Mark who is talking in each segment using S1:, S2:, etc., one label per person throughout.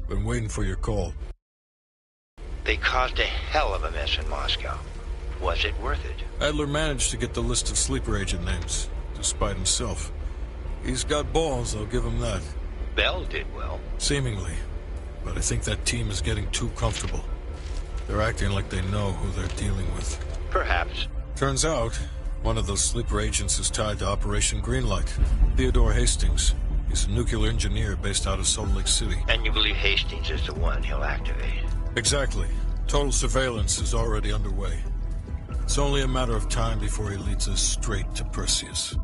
S1: Been waiting for your call.
S2: They caused a hell of a mess in Moscow. Was it worth it?
S1: Adler managed to get the list of sleeper agent names, despite himself. He's got balls, I'll give him that.
S2: Bell did well.
S1: Seemingly. But I think that team is getting too comfortable. They're acting like they know who they're dealing with.
S2: Perhaps.
S1: Turns out, one of those sleeper agents is tied to Operation Greenlight. Theodore Hastings. He's a nuclear engineer based out of Salt Lake City.
S2: And you believe Hastings is the one he'll activate?
S1: Exactly. Total surveillance is already underway. It's only a matter of time before he leads us straight to Perseus.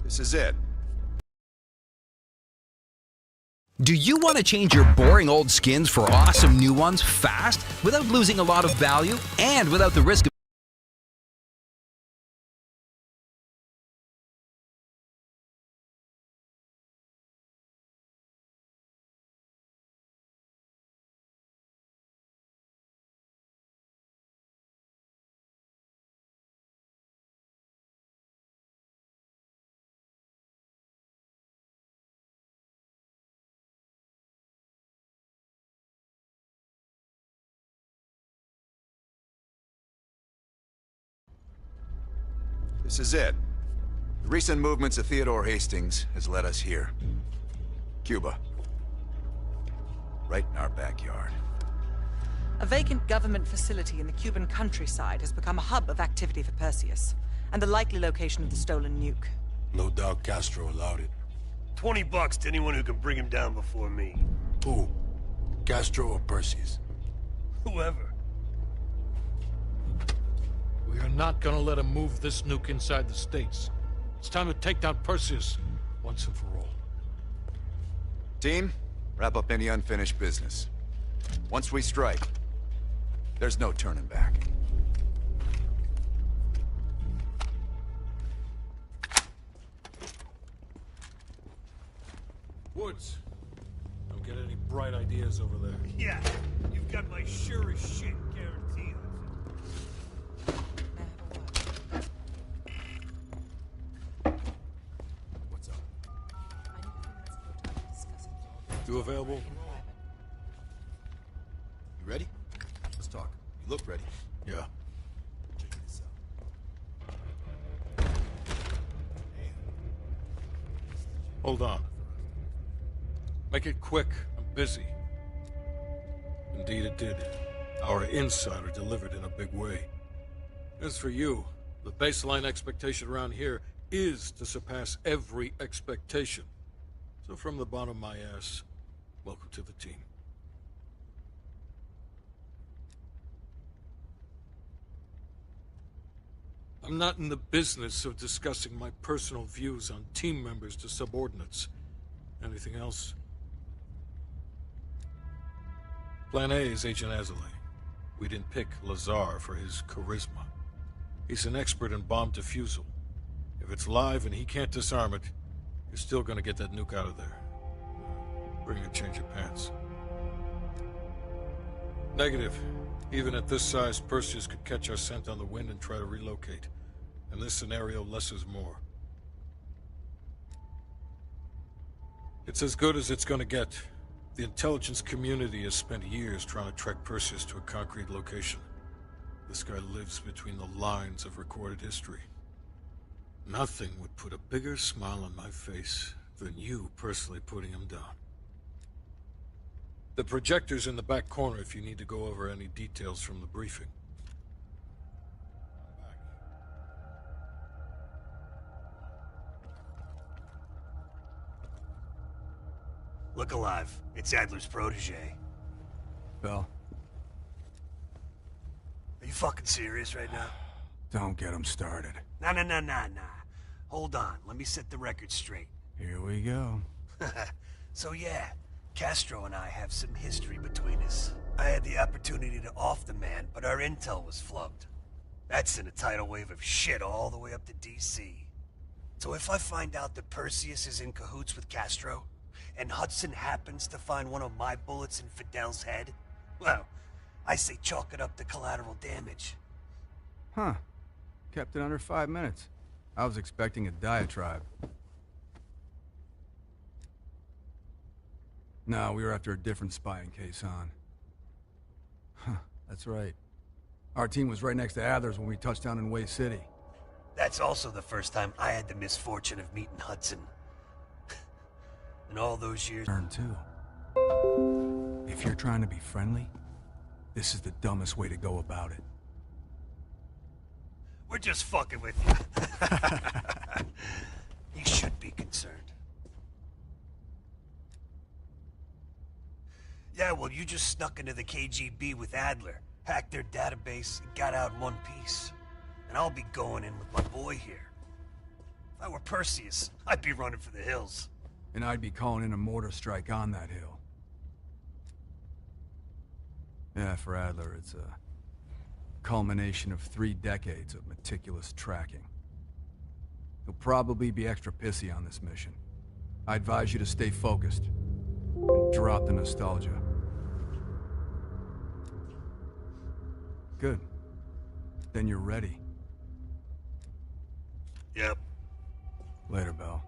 S3: This is it.
S4: Do you want to change your boring old skins for awesome new ones fast, without losing a lot of value, and without the risk of
S3: This is it. The recent movements of Theodore Hastings has led us here. Cuba. Right in our backyard.
S5: A vacant government facility in the Cuban countryside has become a hub of activity for Perseus, and the likely location of the stolen nuke.
S6: No doubt Castro allowed it.
S7: $20 to anyone who can bring him down before me.
S6: Who? Castro or Perseus?
S7: Whoever.
S8: We are not gonna let him move this nuke inside the States. It's time to take down Perseus, once and for all.
S3: Team, wrap up any unfinished business. Once we strike, there's no turning back.
S1: Woods, don't get any bright ideas over there.
S7: Yeah, you've got my sure as shit guarantee.
S3: What's up?
S1: You available?
S3: You ready? Let's talk. You look ready.
S1: Yeah.
S3: Check this
S1: Hold on. Make it quick. I'm busy. Indeed it did. Our insider delivered in a big way. As for you, the baseline expectation around here is to surpass every expectation. So from the bottom of my ass, welcome to the team. I'm not in the business of discussing my personal views on team members to subordinates. Anything else? Plan A is Agent Azalea. We didn't pick Lazar for his charisma. He's an expert in bomb defusal. If it's live and he can't disarm it, you're still gonna get that nuke out of there. Bring a change of pants. Negative. Even at this size, Perseus could catch our scent on the wind and try to relocate. In this scenario, less is more. It's as good as it's gonna get. The intelligence community has spent years trying to track Perseus to a concrete location. This guy lives between the lines of recorded history. Nothing would put a bigger smile on my face than you personally putting him down. The projector's in the back corner if you need to go over any details from the briefing.
S7: Look alive. It's Adler's protege.
S3: Bell.
S7: Are you fucking serious right now?
S3: Don't get him started.
S7: Nah. Hold on, let me set the record straight.
S3: Here we go.
S7: So yeah, Castro and I have some history between us. I had the opportunity to off the man, but our intel was flubbed. That sent a tidal wave of shit all the way up to DC. So if I find out that Perseus is in cahoots with Castro, and Hudson happens to find one of my bullets in Fidel's head, well, I say chalk it up to collateral damage.
S3: Huh. Kept it under 5 minutes. I was expecting a diatribe. No, we were after a different spying case, Han. Huh, that's right. Our team was right next to Adler's when we touched down in Way City.
S7: That's also the first time I had the misfortune of meeting Hudson. In all those years...
S3: Turn too. If you're trying to be friendly, this is the dumbest way to go about it.
S7: We're just fucking with you. You should be concerned. Yeah, well, you just snuck into the KGB with Adler, hacked their database, and got out in one piece. And I'll be going in with my boy here. If I were Perseus, I'd be running for the hills.
S3: And I'd be calling in a mortar strike on that hill. Yeah, for Adler, it's a culmination of 3 decades of meticulous tracking. He'll probably be extra pissy on this mission. I advise you to stay focused and drop the nostalgia. Good. Then you're ready.
S7: Yep.
S3: Later, Bell.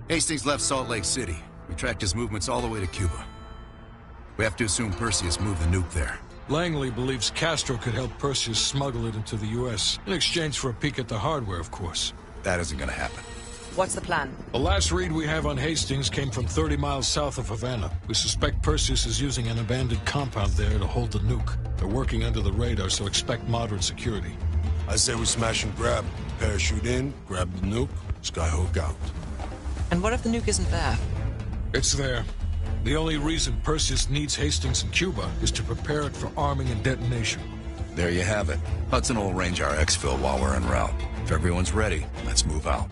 S9: Hastings left Salt Lake City. We tracked his movements all the way to Cuba. We have to assume Perseus moved the nuke there.
S8: Langley believes Castro could help Perseus smuggle it into the U.S. in exchange for a peek at the hardware, of course.
S9: That isn't gonna happen.
S5: What's the plan?
S8: The last read we have on Hastings came from 30 miles south of Havana. We suspect Perseus is using an abandoned compound there to hold the nuke. They're working under the radar, so expect moderate security.
S6: I say we smash and grab. Parachute in, grab the nuke, skyhook out.
S5: And what if the nuke isn't there?
S8: It's there. The only reason Perseus needs Hastings in Cuba is to prepare it for arming and detonation.
S9: There you have it. Hudson will arrange our exfil while we're en route. If everyone's ready, let's move out.